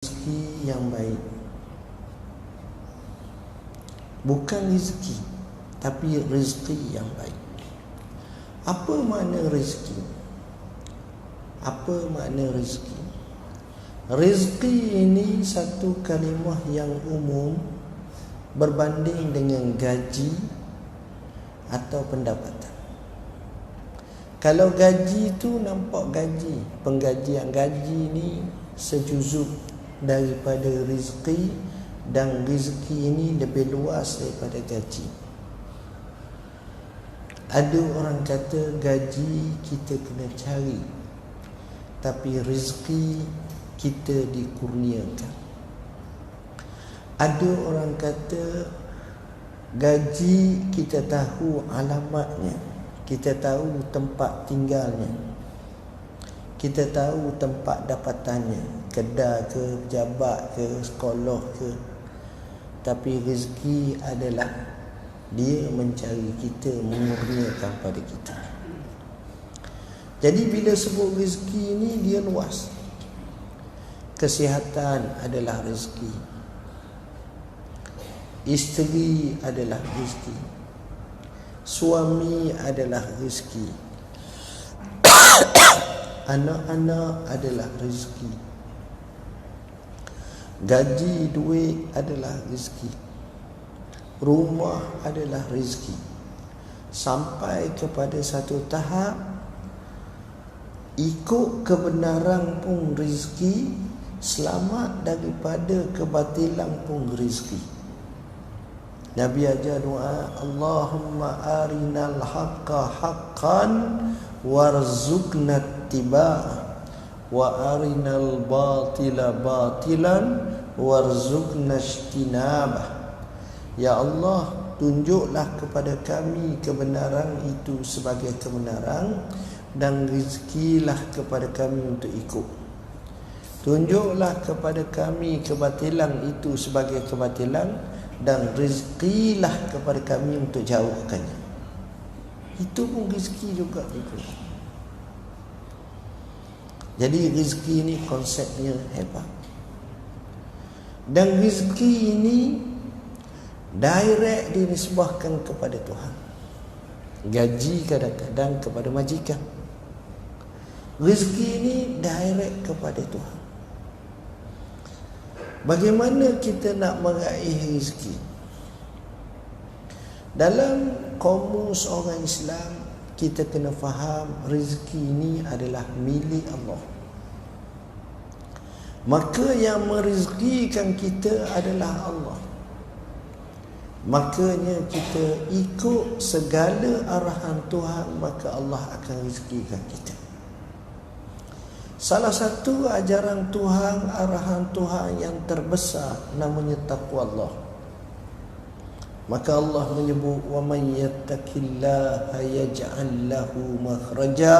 rezeki yang baik. Bukan rezeki, tapi rezeki yang baik. Apa makna rezeki? Apa makna rezeki? Rezeki ini satu kalimah yang umum berbanding dengan gaji atau pendapatan. Kalau gaji itu nampak gaji, penggajian gaji ini sejuzuk daripada rezeki, dan rezeki ini lebih luas daripada gaji. Ada orang kata gaji kita kena cari, tapi rezeki kita dikurniakan. Ada orang kata gaji kita tahu alamatnya, kita tahu tempat tinggalnya, kita tahu tempat dapatannya, kedai ke, pejabat ke, sekolah ke. Tapi rezeki adalah dia mencari kita, mengurniakan pada kita. Jadi bila sebut rezeki ini dia luas. Kesihatan adalah rezeki, isteri adalah rezeki, suami adalah rezeki, anak-anak adalah rezeki, gaji duit adalah rezeki, rumah adalah rezeki. Sampai kepada satu tahap ikut kebenaran pun rezeki, selamat daripada kebatilan pun rezeki. Nabi ajar doa, Allahumma arinal haqqa haqqan warzuqna ittiba'ah wa arinal batila batilan warzuqna ijtinabah. Ya Allah, tunjuklah kepada kami kebenaran itu sebagai kebenaran, dan rezekilah kepada kami untuk ikut. Tunjuklah kepada kami kebatilan itu sebagai kebatilan, dan rezekilah kepada kami untuk jauhkannya. Itu pun rezeki juga itu. Jadi rezeki ini konsepnya hebat. Dan rezeki ini direct dinisbahkan kepada Tuhan. Gaji kadang-kadang kepada majikan. Rezeki ini direct kepada Tuhan. Bagaimana kita nak meraih rezeki? Dalam kamus orang Islam, kita kena faham rezeki ini adalah milik Allah. Maka yang merezekikan kita adalah Allah. Makanya kita ikut segala arahan Tuhan, maka Allah akan rezekikan kita. Salah satu ajaran Tuhan, arahan Tuhan yang terbesar namanya taqwa Allah. Maka Allah menyebut, wa man yattaqillaha yaj'al lahu makhraja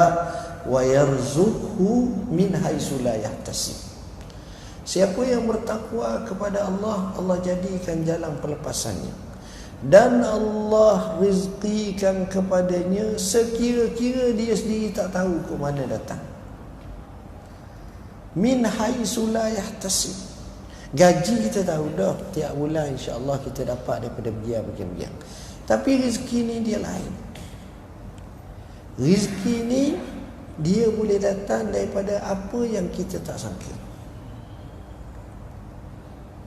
wa yarzuqhu min haitsu la yahtasib. Siapa yang bertakwa kepada Allah, Allah jadikan jalan pelepasannya, dan Allah rezekikan kepadanya sekira-kira dia sendiri tak tahu ke mana datang. Min haitsu la yahtasib. Gaji kita tahu dah, tiap bulan insya-Allah kita dapat daripada bagian-bagian. Tapi rezeki ni dia lain. Rezeki ni dia boleh datang daripada apa yang kita tak sangka.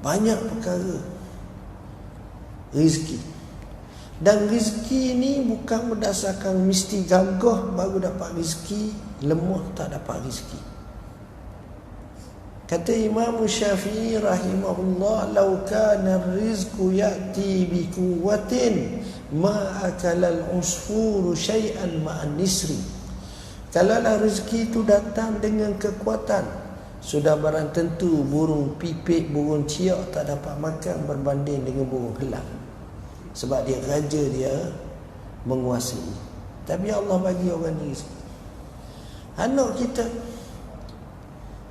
Banyak perkara rezeki. Dan rezeki ni bukan berdasarkan mesti gagah baru dapat rezeki, lemah tak dapat rezeki. Kata Imam Syafi'i rahimahullah, "Lau kana ar-rizqu ya'ti bi quwwatin ma akala al-usfuru syai'an ma'an nisri." Kalaulah rezeki itu datang dengan kekuatan, sudah barang tentu burung pipit, burung ciak tak dapat makan berbanding dengan burung helang. Sebab dia raja, dia menguasai. Tapi Allah bagi orang ni rezeki.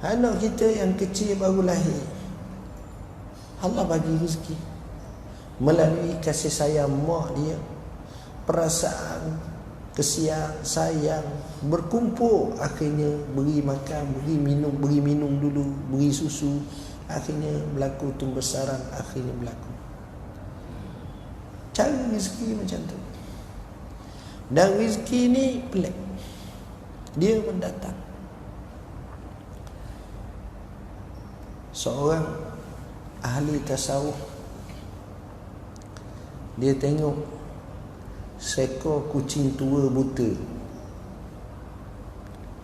Anak kita yang kecil baru lahir, Allah bagi rezeki melalui kasih sayang mak dia, perasaan kesian, sayang, berkumpul, akhirnya beri makan, beri minum dulu, beri susu, Akhirnya berlaku tumbesaran, akhirnya berlaku. Cara rezeki macam tu. Dan rezeki ni pelik. Dia mendatang. Seorang ahli tasawuf, dia tengok seekor kucing tua buta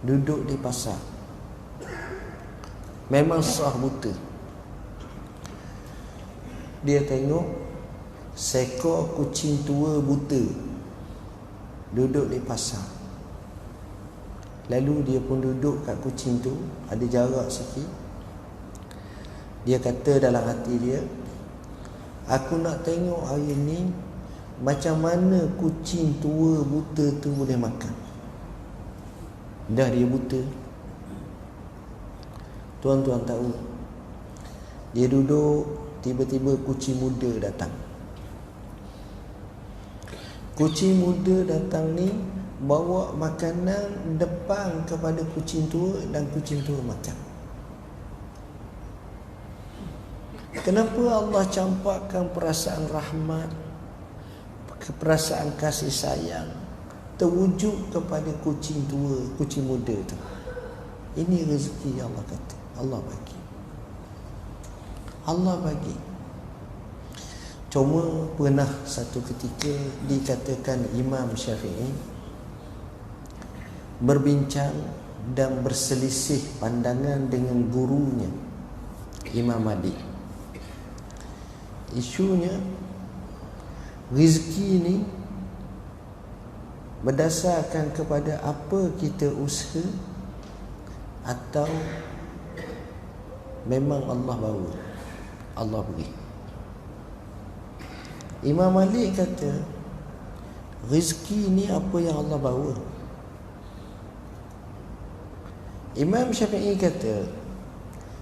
duduk di pasar. Memang sah buta. Dia tengok seekor kucing tua buta duduk di pasar. Lalu dia pun duduk kat kucing tu, ada jarak sikit. Dia kata dalam hati dia, aku nak tengok hari ni macam mana kucing tua buta tu boleh makan. Dah dia buta. Tuan-tuan tahu, dia duduk, tiba-tiba kucing muda datang. Kucing muda datang ni bawa makanan depan kepada kucing tua dan kucing tua makan. Kenapa Allah campakkan perasaan rahmat, perasaan kasih sayang terwujud kepada kucing tua, kucing muda tu? Ini rezeki Allah kata. Allah bagi. Allah bagi. Cuma pernah satu ketika dikatakan Imam Syafi'i berbincang dan berselisih pandangan dengan gurunya Imam Malik. Isunya rezeki ni berdasarkan kepada apa kita usaha atau memang Allah bawa, Allah beri. Imam Malik kata rezeki ni apa yang Allah bawa. Imam Syafi'i kata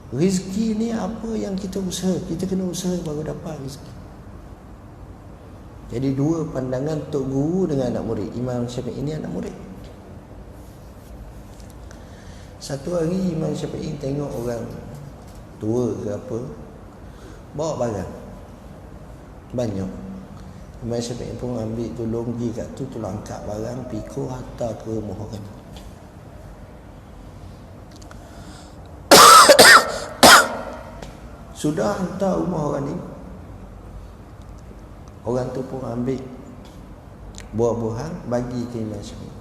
rezeki ni apa yang kita usaha. Kita kena usaha baru dapat rezeki. Jadi dua pandangan tok guru dengan anak murid. Imam Syafi'i ni anak murid. Satu hari Imam Syafi'i tengok orang tua ke apa bawa barang banyak. Imam Syafi'i pun ambil tolong pergi kat tu, tolong angkat barang, pikul hantar ke rumah orang. Sudah hantar rumah orang ni, orang tu pun ambil buah-buahan bagi ke Imam Syafi'i.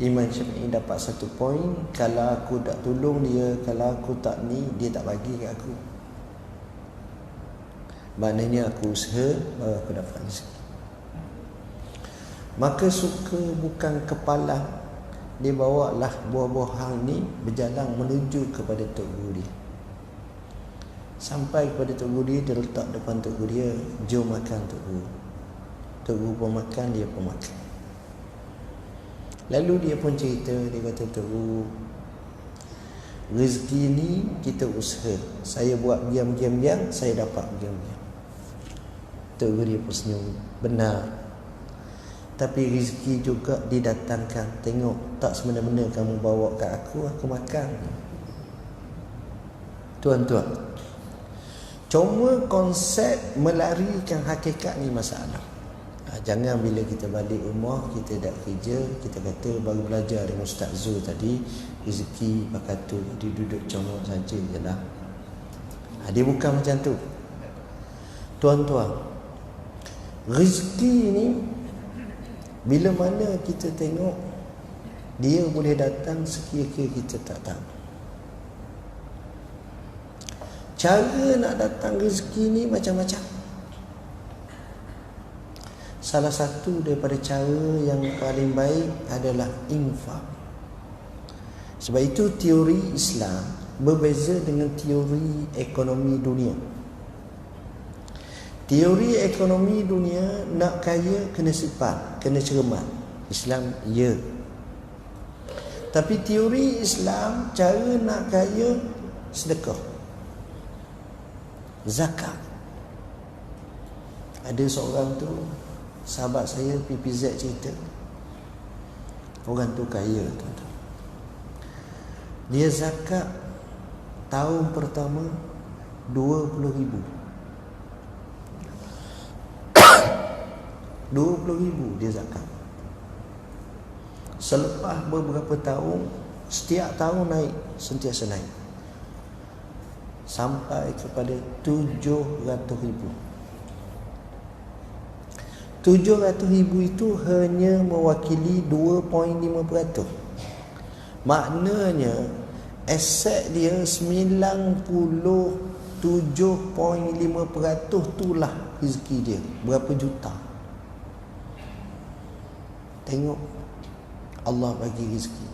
Imam Syafi'i dapat satu poin, kalau aku tak tolong dia, kalau aku tak ni, dia tak bagi kat aku. Maknanya aku usaha baru aku dapat rezeki. Maka suka bukan kepala, dia bawalah buah-buahan ni berjalan menuju kepada tok guru dia. Sampai kepada tok guru dia, dia letak depan tok guru dia, jom makan tok guru. Tok guru pun makan, dia pun makan. Lalu dia pun cerita, dia kata, tok guru, rezeki ni kita usaha. Saya buat diam-diam, saya dapat diam-diam. Tok guru dia pun senyum, benar. Tapi rezeki juga didatangkan. Tengok, tak semena-mena kamu bawa kat aku makan. Tuan-tuan, cuma konsep melarikan hakikat ni masalah. Jangan bila kita balik rumah, kita dah kerja, kita kata baru belajar dengan Ustaz Zul tadi, rezeki pakai tu, dia duduk comot saja je lah. Dia bukan macam tu. Tuan-tuan, rezeki ni bila mana kita tengok, dia boleh datang sekira-kira kita tak tahu. Cara nak datang rezeki ni macam-macam. Salah satu daripada cara yang paling baik adalah infak. Sebab itu teori Islam berbeza dengan teori ekonomi dunia. Teori ekonomi dunia, nak kaya kena sifat, kena cermat. Islam ya. Tapi teori Islam, cara nak kaya sedekah, zakat. Ada seorang tu, sahabat saya PPZ cerita, orang tu kaya tu. Dia zakat tahun pertama 20,000. 20,000 dia zakat. Selepas beberapa tahun, setiap tahun naik, sentiasa naik, sampai kepada 700,000. 700,000 itu hanya mewakili 2.5%. Maknanya aset dia 97.5% itulah rezeki dia. Berapa juta? Tengok Allah bagi rezeki.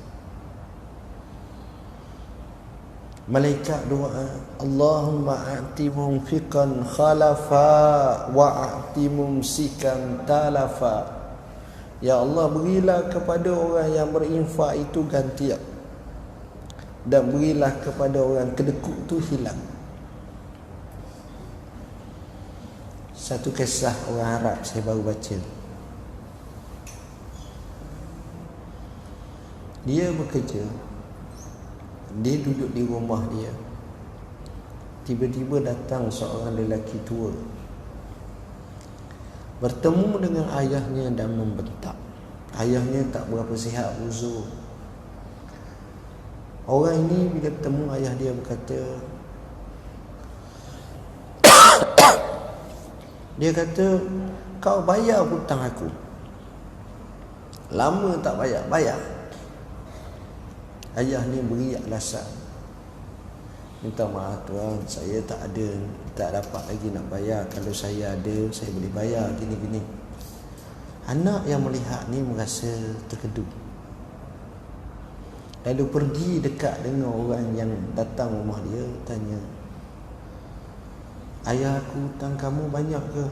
Malaikat doa, Allahumma a'ti mumfiqan khalafa wa a'ti mumsikan talafa. Ya Allah, berilah kepada orang yang berinfak itu gantian, dan berilah kepada orang kedekut itu hilang. Satu kisah orang Arab saya baru baca. Dia bekerja, dia duduk di rumah dia. Tiba-tiba datang seorang lelaki tua, bertemu dengan ayahnya dan membentak. Ayahnya tak berapa sihat, uzur. Orang ini bila bertemu ayah dia berkata, dia kata, kau bayar hutang aku. Lama tak bayar, bayar. Ayah ni beri alasan, minta maaf tuan, saya tak ada, tak dapat lagi nak bayar. Kalau saya ada, saya boleh bayar gini-gini. Anak yang melihat ni merasa terkejut, lalu pergi dekat dengan orang yang datang rumah dia, tanya, ayah aku hutang kamu banyak ke?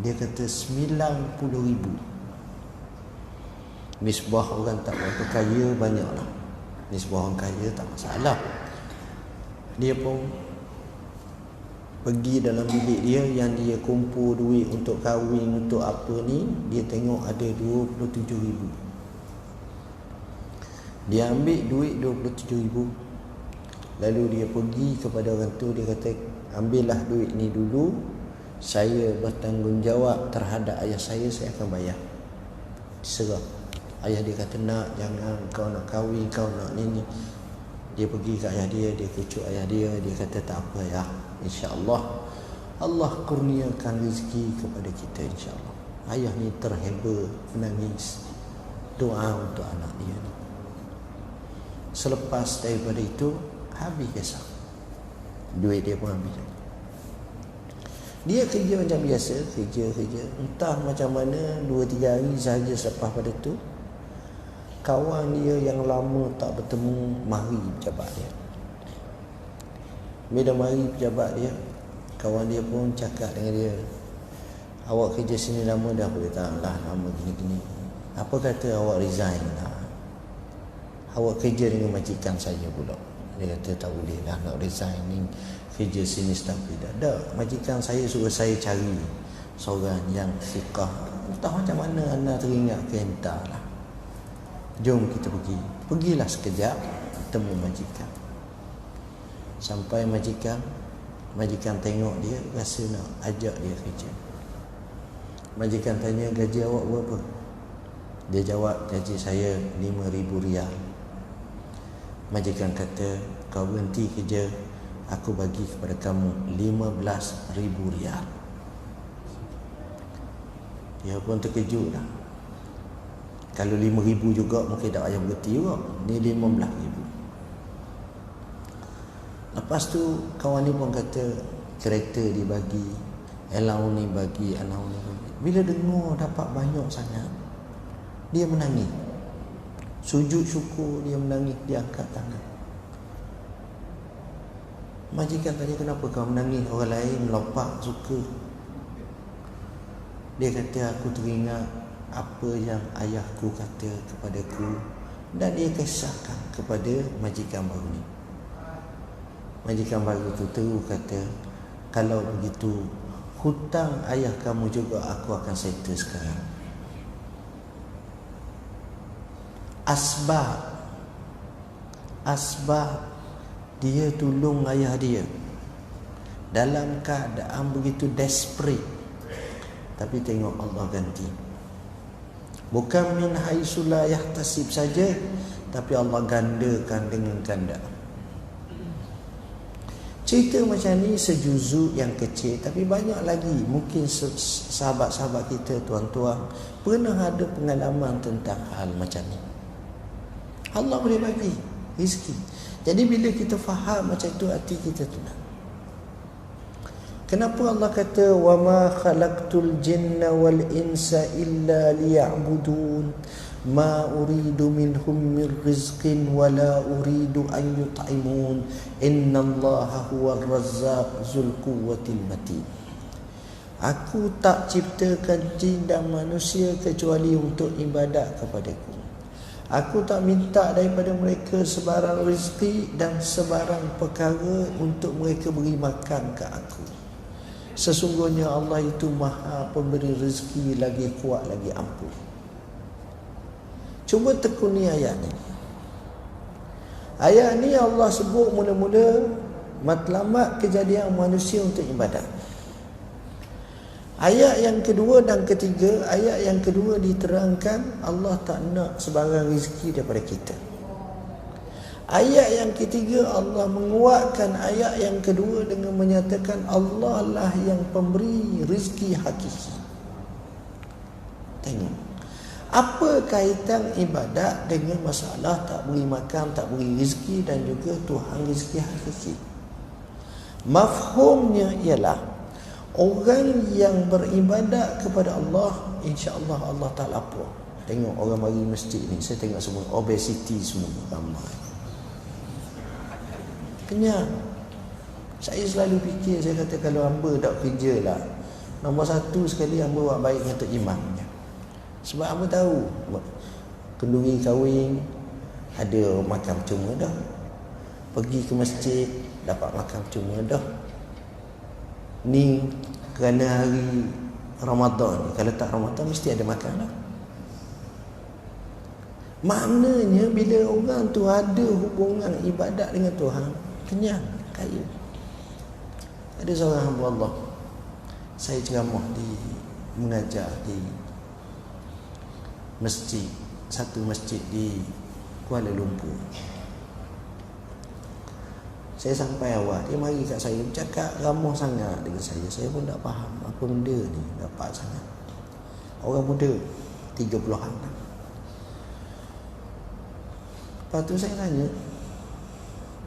Dia kata 90,000. Nisbah orang tak berapa kaya banyaklah. Nisbah orang kaya tak masalah. Dia pun pergi dalam bilik dia yang dia kumpul duit untuk kahwin, untuk apa ni. Dia tengok ada 27,000. Dia ambil duit 27,000, lalu dia pergi kepada orang tu. Dia kata, ambillah duit ni dulu, saya bertanggungjawab terhadap ayah saya akan bayar. Diserah. Ayah dia kata, nak, jangan, kau nak kahwin, kau nak ni. Dia pergi ke ayah dia, dia kucuk ayah dia. Dia kata, tak apa ya, insya-Allah Allah kurniakan rezeki kepada kita, insya-Allah. Ayah ni terhibur, menangis, doa untuk anak dia ni. Selepas daripada itu, habis kisah, duit dia pun habis. Dia kerja macam biasa, kerja. Entah macam mana, 2-3 hari sahaja selepas pada tu, kawan dia yang lama tak bertemu mari pejabat dia. Bila mari pejabat dia, kawan dia pun cakap dengan dia, awak kerja sini lama dah, boleh tak lah lama gini-gini. Apa kata awak resign lah, awak kerja dengan majikan saya pula. Dia kata, tak boleh lah nak resign ni, kerja sini stabil dah. Majikan saya suruh saya cari seorang yang siqah. Entah macam mana anda teringat ke, entahlah. Jom kita pergi. Pergilah sekejap, temu majikan. Sampai majikan tengok dia, rasa nak ajak dia kerja. Majikan tanya, gaji awak berapa? Dia jawab, gaji saya 5,000 riyal. Majikan kata, kau berhenti kerja, aku bagi kepada kamu 15,000 riyal. Dia pun terkejut lah. Kalau 5,000 juga mungkin tak payah berhenti juga. Ni 15,000. Lepas tu kawan ni pun kata, kereta dibagi, allowance ni bagi, allowance ni bagi. Bila dengar dapat banyak sangat, dia menangis. Sujud syukur, dia menangis, dia angkat tangan. Majikan tanya, kenapa kau menangis? Orang lain melompat suka. Dia kata, aku teringat apa yang ayahku kata kepadaku, dan dia kisahkan kepada majikan baru ni. Majikan baru tu terus kata, kalau begitu hutang ayah kamu juga aku akan settle sekarang. Asbab Dia tolong ayah dia dalam keadaan begitu desperate, tapi tengok Allah ganti. Bukan min haitsu la yahtasib saja, tapi Allah gandakan dengan ganda. Cerita macam ni sejuzuk yang kecil, tapi banyak lagi. Mungkin sahabat-sahabat kita, tuan-tuan, pernah ada pengalaman tentang hal macam ni. Allah boleh bagi rezeki. Jadi bila kita faham macam tu, hati kita tenang. Kenapa Allah kata wa ma khalaqtul jinna wal insa illa liya'budun ma uridu minhum min rizqin wa la uridu an yut'imun innallaha huwar razzaq zul quwwatil matin. Aku tak ciptakan jin dan manusia kecuali untuk ibadat kepadaku. Aku tak minta daripada mereka sebarang rezeki dan sebarang perkara untuk mereka beri makan ke aku. Sesungguhnya Allah itu maha pemberi rezeki, lagi kuat, lagi ampuh. Cuba tekuni ayat ni. Ayat ni Allah sebut mula-mula matlamat kejadian manusia untuk ibadat. Ayat yang kedua dan ketiga, ayat yang kedua diterangkan Allah tak nak sebarang rezeki daripada kita. Ayat yang ketiga Allah menguatkan ayat yang kedua dengan menyatakan Allah lah yang pemberi rezeki hakiki. Tengok, apa kaitan ibadat dengan masalah tak beri makan, tak beri rezeki dan juga Tuhan rezeki hakiki? Mafhumnya ialah orang yang beribadat kepada Allah, insya-Allah Allah tak lapar. Tengok orang mari masjid ni, saya tengok semua obesity semua ramai. Kenyang. Saya selalu fikir, saya kata kalau hamba tak kerja lah, nombor satu sekali hamba buat baik dengan Tok Imam. Sebab hamba tahu kenduri kahwin ada makan cuma dah, pergi ke masjid dapat makan cuma dah. Ni kerana hari Ramadan, kalau tak Ramadan mesti ada makan dah. Maknanya bila orang tu ada hubungan ibadat dengan Tuhan, kenyang, kaya. Ada seorang hamba Allah, saya ceramah mengajar di masjid, satu masjid di Kuala Lumpur. Saya sampai awal, dia mari kat saya bercakap ramah sangat dengan saya. Saya pun tak faham apa benda ni, dapat sangat. Orang muda 30-an. Lepas tu saya tanya,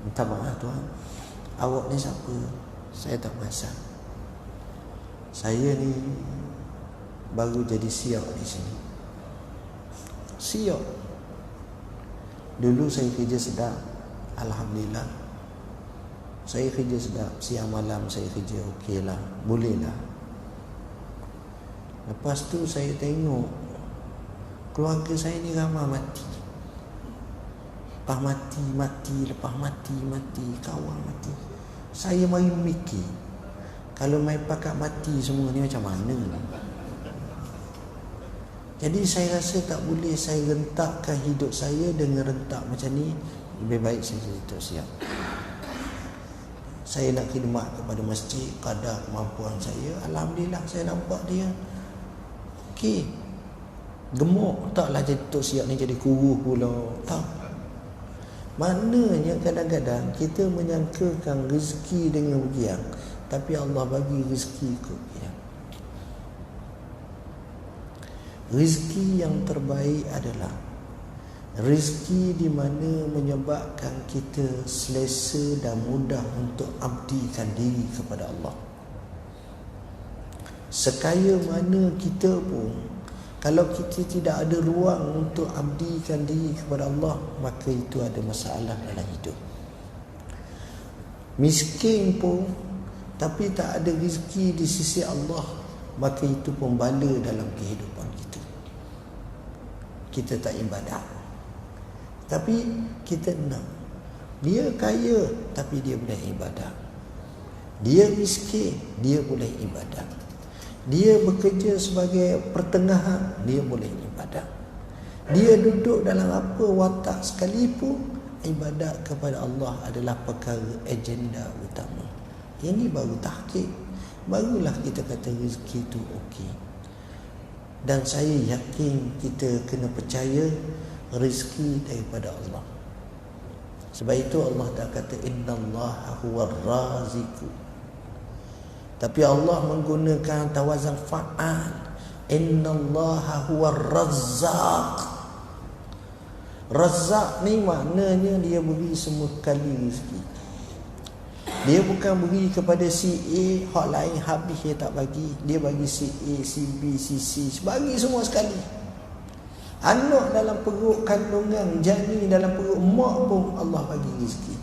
minta maaf tuan, awak ni siapa? Saya tak perasan. Saya ni baru jadi siok di sini. Siok. Dulu saya kerja sedap, alhamdulillah. Saya kerja sedap, siang malam saya kerja okey lah, boleh lah. Lepas tu saya tengok keluarga saya ni ramai mati. Lepas mati, lepas mati, kawan mati. Saya mari mikir, kalau mai pakat mati semua ni macam mana? Jadi saya rasa tak boleh saya rentakkan hidup saya dengan rentak macam ni. Lebih baik saya jadi tok siap. Saya nak khidmat kepada masjid kadar kemampuan saya. Alhamdulillah saya nampak dia okey. Gemuk, taklah jadi tok siap ni jadi kuruh pula. Tak. Maknanya kadang-kadang kita menyangkakan rezeki dengan ujian, tapi Allah bagi rezeki ke ujian. Rezeki yang terbaik adalah rezeki di mana menyebabkan kita selesa dan mudah untuk abdikan diri kepada Allah. Sekaya mana kita pun, kalau kita tidak ada ruang untuk abdikan diri kepada Allah, maka itu ada masalah dalam hidup. Miskin pun tapi tak ada rezeki di sisi Allah, maka itu pun bala dalam kehidupan kita. Kita tak ibadat, tapi kita nak. Dia kaya tapi dia boleh ibadat. Dia miskin, dia boleh ibadat. Dia bekerja sebagai pertengahan, dia boleh ibadat. Dia duduk dalam apa watak sekalipun, ibadat kepada Allah adalah perkara agenda utama. Ini baru tahqiq, barulah kita kata rezeki itu okey. Dan saya yakin kita kena percaya rezeki daripada Allah. Sebab itu Allah dah kata innallaha huwar raziqu. Tapi Allah menggunakan tawazan fa'al. Innallaha huwar razzaq. Razzaq ni maknanya dia beri semua kali rezeki. Dia bukan beri kepada si A, hak lain habis dia tak bagi. Dia bagi si A, si B, si C, bagi semua sekali. Anak dalam perut kandungan, janin dalam perut mak pun Allah bagi rezeki.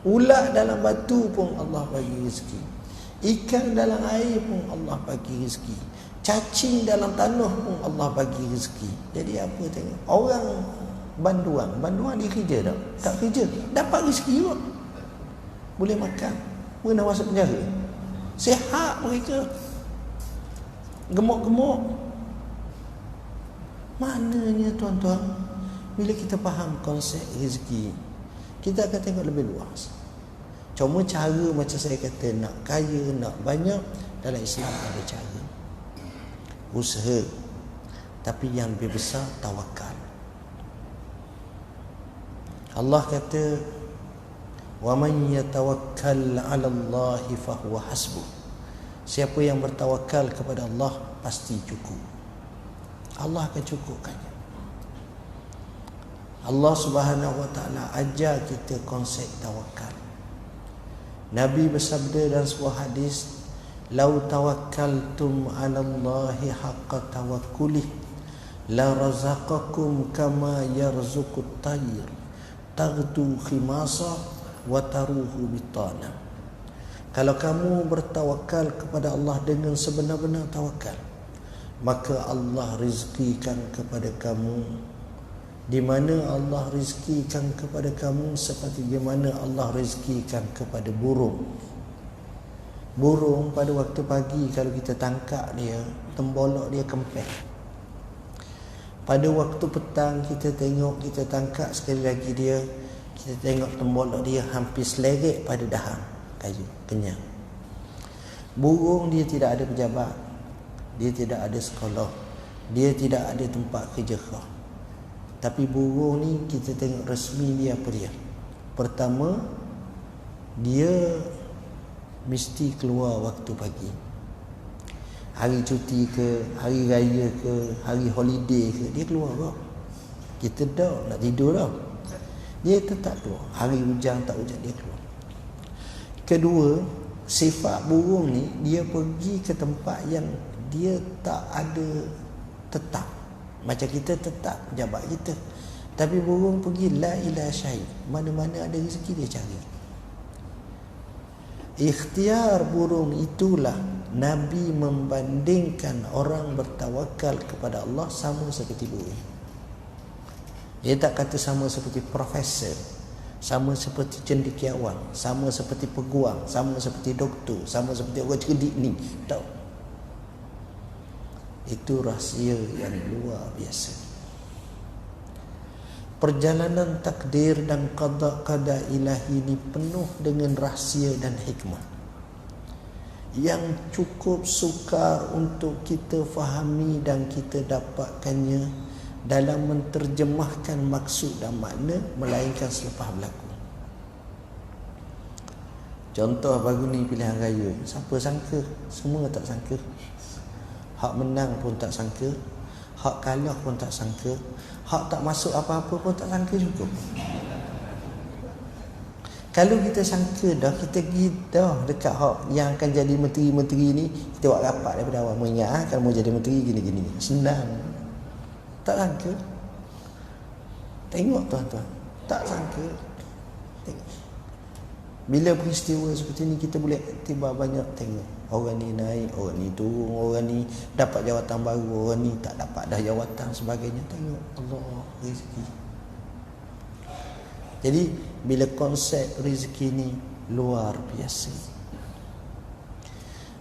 Ulat dalam batu pun Allah bagi rezeki. Ikan dalam air pun Allah bagi rezeki. Cacing dalam tanah pun Allah bagi rezeki. Jadi apa tengok? Orang banduan dia kerja tak? Tak kerja, dapat rezeki juga. Boleh makan, boleh nak masuk penjara. Sihat mereka. Gemuk-gemuk. Maknanya tuan-tuan, bila kita faham konsep rezeki, kita akan tengok lebih luas. Cuma cara macam saya kata, nak kaya, nak banyak, dalam Islam ada cara. Usaha. Tapi yang lebih besar, tawakal. Allah kata, wa man yatawakkal 'ala Allah fa huwa hasbuh. Siapa yang bertawakal kepada Allah pasti cukup. Allah akan cukupkannya. Allah Subhanahu wa taala ajar kita konsep tawakal. Nabi bersabda dalam sebuah hadis, "Lau tawakkaltum 'ala Allahi haqqa tawakkulih la razaqakum kama yarzuqut tayr taghdu khimasa wa taruhu bitana." Kalau kamu bertawakal kepada Allah dengan sebenar-benar tawakal, maka Allah rezekikan kepada kamu di mana Allah rezekikan kepada kamu seperti di mana Allah rezekikan kepada burung. Burung pada waktu pagi kalau kita tangkap dia, tembolok dia kempeh. Pada waktu petang kita tengok, kita tangkap sekali lagi dia, kita tengok tembolok dia hampir seleret pada dahan kayu, kenyang. Burung dia tidak ada pejabat, dia tidak ada sekolah, dia tidak ada tempat kerja kah. Tapi burung ni kita tengok resmi dia apa dia. Pertama, dia mesti keluar waktu pagi. Hari cuti ke, hari raya ke, hari holiday ke, dia keluar kah. Kita dah nak tidur dah, dia tetap keluar. Hari hujan tak hujan, dia keluar. Kedua, sifat burung ni, dia pergi ke tempat yang dia tak ada tetap. Macam kita tetap pejabat kita, tapi burung pergi la ilaha syai, mana-mana ada rezeki dia cari. Ikhtiar burung itulah Nabi membandingkan orang bertawakal kepada Allah sama seperti burung. Dia tak kata sama seperti profesor, sama seperti cendekiawan, sama seperti peguam, sama seperti doktor, sama seperti orang cerdik ni. Tak. Itu rahsia yang luar biasa. Perjalanan takdir dan qada ilahi ini penuh dengan rahsia dan hikmah yang cukup sukar untuk kita fahami dan kita dapatkannya dalam menterjemahkan maksud dan makna, melainkan selepas berlaku. Contoh baru ni pilihan raya, siapa sangka? Semua tak sangka. Hak menang pun tak sangka, hak kalah pun tak sangka, hak tak masuk apa-apa pun tak sangka juga. Kalau kita sangka dah, kita pergi dah dekat hak yang akan jadi menteri-menteri ni, kita buat rapat daripada awal. Mengingat kalau mau jadi menteri gini-gini, senang. Tak sangka. Tengok tuan-tuan, tak sangka. Tengok. Bila peristiwa seperti ni, kita boleh tiba banyak tengok. Orang ni naik, orang ni turun, orang ni dapat jawatan baru, orang ni tak dapat dah jawatan sebagainya. Tengok Allah rezeki. Jadi bila konsep rezeki ni luar biasa.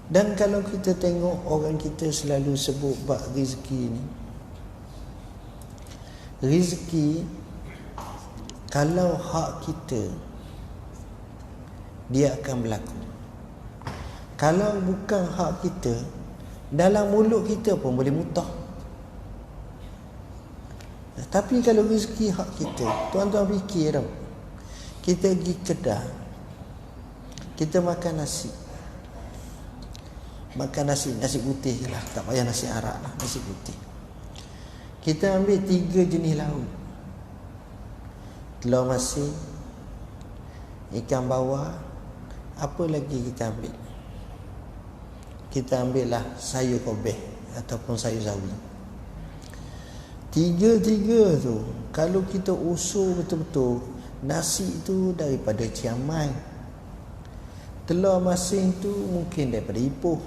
Dan kalau kita tengok orang kita selalu sebut bab rezeki ni, rezeki Kalau hak kita, dia akan berlaku. Kalau bukan hak kita, dalam mulut kita pun boleh mutah. Tapi kalau rezeki hak kita, tuan-tuan fikir tau, kita pergi kedai, kita makan nasi. Makan nasi putih je lah, tak payah nasi arak lah, nasi putih. Kita ambil 3 jenis lauk. Telur masin, ikan bawal, apa lagi kita ambil? Kita ambil lah sayur kobeh ataupun sayur sawi. 3 tu, kalau kita usul betul-betul, nasi tu daripada Ciaman, telur masin tu mungkin daripada Ipoh,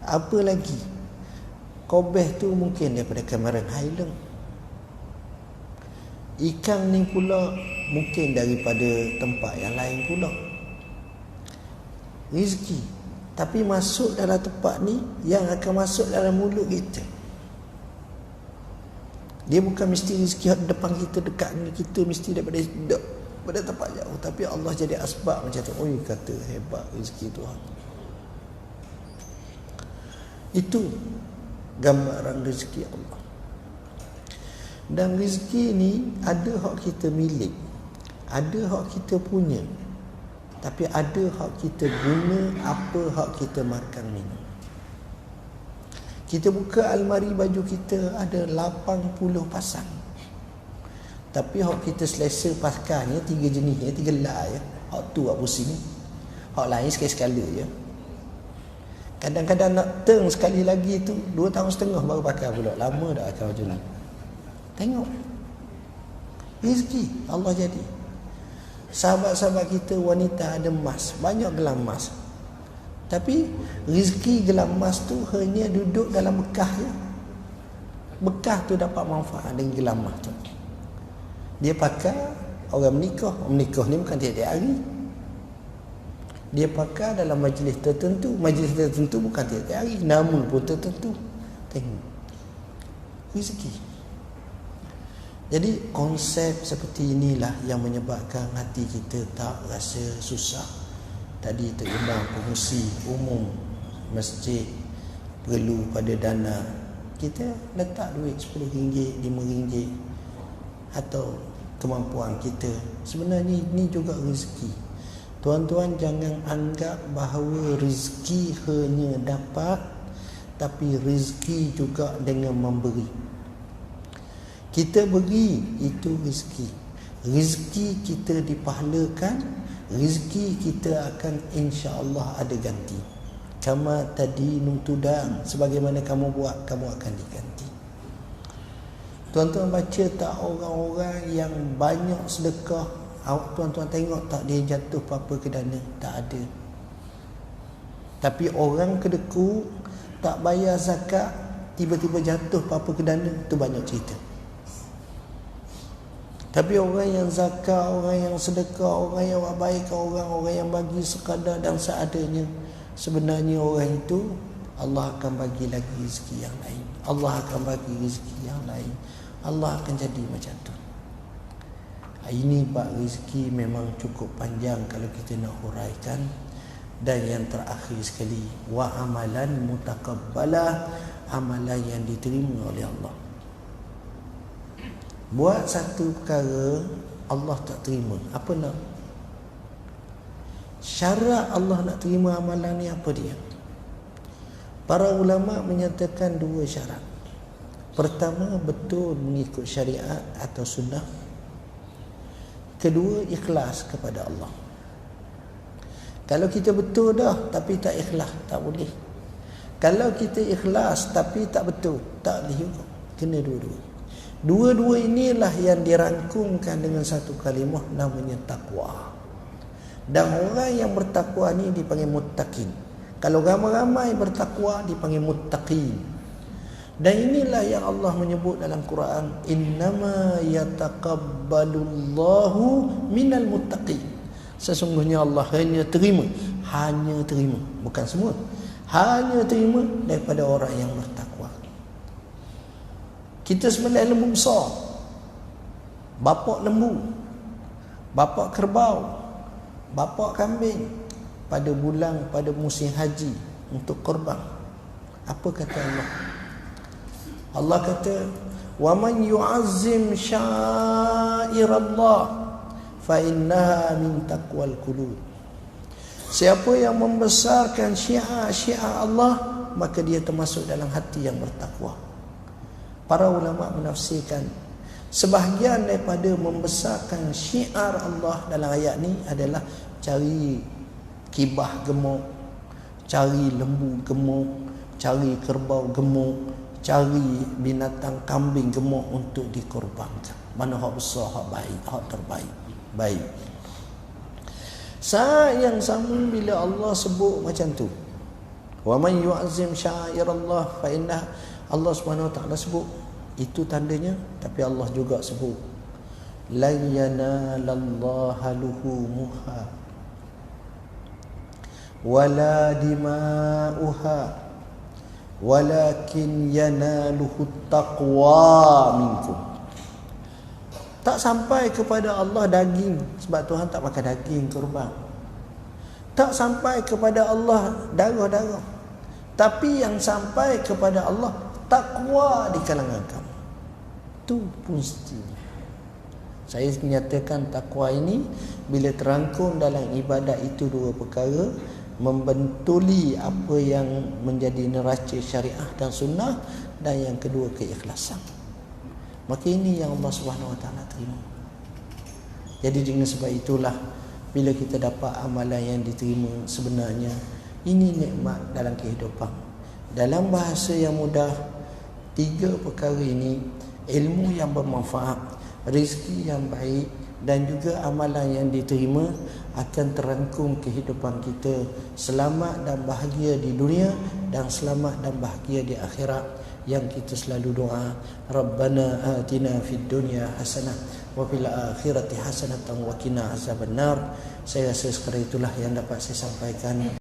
apa lagi, kobeh tu mungkin daripada Cameron Highland, ikan ni pula mungkin daripada tempat yang lain pula. Rezeki, tapi masuk dalam tempat ni, yang akan masuk dalam mulut kita, dia bukan mesti rezeki depan kita, dekat dengan kita, mesti daripada tempat jauh. Tapi Allah jadi asbab macam tu. Oh, kata hebat rezeki Tuhan. Itu gambaran rezeki Allah. Dan rezeki ni ada hak kita milik, ada hak kita punya, tapi ada hak kita guna, apa hak kita makan minum. Kita buka almari baju kita, ada 80 pasang, tapi hak kita selesa pakainya 3 jenisnya, 3 helai je. Hak tu hak pusing, hak lain sekali-sekala je. Kadang-kadang nak turn sekali lagi tu 2 tahun setengah baru pakai pula. Lama dah pakai baju ni. Tengok rezeki Allah jadi. Sahabat-sahabat kita wanita ada emas, banyak gelang emas, tapi rezeki gelang emas tu hanya duduk dalam bekah je. Bekah tu dapat manfaat dengan gelang emas tu. Dia pakai, orang menikah ni bukan tiap-tiap hari. Dia pakai dalam majlis tertentu bukan tiap-tiap hari, nama pun tertentu. Tengok rezeki. Jadi konsep seperti inilah yang menyebabkan hati kita tak rasa susah. Tadi Tok Imam pengurusi umum masjid perlu pada dana, kita letak duit RM10, RM5 atau kemampuan kita. Sebenarnya ini juga rezeki. Tuan-tuan jangan anggap bahawa rezeki hanya dapat, tapi rezeki juga dengan memberi. Kita beri, itu rezeki. Rezeki kita dipahlakan, rezeki kita akan insya-Allah ada ganti. Kama tadi nutudang, sebagaimana kamu buat, kamu akan diganti. Tuan-tuan baca tak orang-orang yang banyak sedekah, tuan-tuan tengok tak dia jatuh apa-apa ke dana? Tak ada. Tapi orang kedeku tak bayar zakat, tiba-tiba jatuh apa-apa ke dana, tu banyak cerita. Tapi orang yang zakat, orang yang sedekah, orang yang buat baik, orang yang bagi sekadar dan seadanya, sebenarnya orang itu Allah akan bagi lagi rezeki yang lain. Allah akan bagi rezeki yang lain. Allah akan jadi macam tu. Ini bab rezeki memang cukup panjang kalau kita nak huraikan. Dan yang terakhir sekali, wa amalan mutakabbalah, amalan yang diterima oleh Allah. Buat satu perkara Allah tak terima, apa nak? Syarat Allah nak terima amalan ni apa dia? Para ulama menyatakan 2 syarat. Pertama, betul mengikut syariat atau sunnah. Kedua, ikhlas kepada Allah. Kalau kita betul dah tapi tak ikhlas, tak boleh. Kalau kita ikhlas tapi tak betul, tak boleh juga. Kena dua-dua. Dua-dua inilah yang dirangkumkan dengan satu kalimah, namanya takwa. Dan orang yang bertakwa ni dipanggil muttaqin. Kalau ramai-ramai bertakwa dipanggil muttaqin. Dan inilah yang Allah menyebut dalam Quran, innama yataqabbalullahu minal muttaqin. Sesungguhnya Allah hanya terima, bukan semua, hanya terima daripada orang yang bertakwa. Kita sebenarnya lembu besar, bapak lembu, bapak kerbau, bapak kambing pada musim haji untuk korban. Apa kata Allah? Allah kata, "Wa man yu'azzim sya'irallah fa innaha min taqwal qulub." Siapa yang membesarkan syiar Allah, maka dia termasuk dalam hati yang bertakwa. Para ulama menafsirkan sebahagian daripada membesarkan syiar Allah dalam ayat ni adalah cari kibah gemuk, cari lembu gemuk, cari kerbau gemuk, cari binatang kambing gemuk untuk dikorbankan. Mana hak besar, hak baik, hak terbaik. Baik. Saat yang sama bila Allah sebut macam tu, wa man yu'azzim sya'irallah fa inna, Allah Subhanahu wa taala sebut itu tandanya, tapi Allah juga sebut la yanalallaha luhumuha wala dima'uha walakin yanaluhu taqwa minkum. Tak sampai kepada Allah daging, sebab Tuhan tak makan daging kurban. Tak sampai kepada Allah darah-darah, tapi yang sampai kepada Allah takwa di kalangan kamu. Itu pun mestinya. Saya menyatakan takwa ini bila terangkum dalam ibadat itu dua perkara: membentuli apa yang menjadi neraca syariah dan sunnah, dan yang kedua keikhlasan. Maka ini yang Allah Subhanahu wa taala terima. Jadi dengan sebab itulah bila kita dapat amalan yang diterima, sebenarnya ini nikmat dalam kehidupan. Dalam bahasa yang mudah, tiga perkara ini, ilmu yang bermanfaat, rezeki yang baik, dan juga amalan yang diterima, akan terangkum kehidupan kita selamat dan bahagia di dunia dan selamat dan bahagia di akhirat. Yang kita selalu doa, Rabbana atina fid dunya hasanah wa fil akhirati hasanatan wa qina azabannar. Saya rasa sekadar itulah yang dapat saya sampaikan.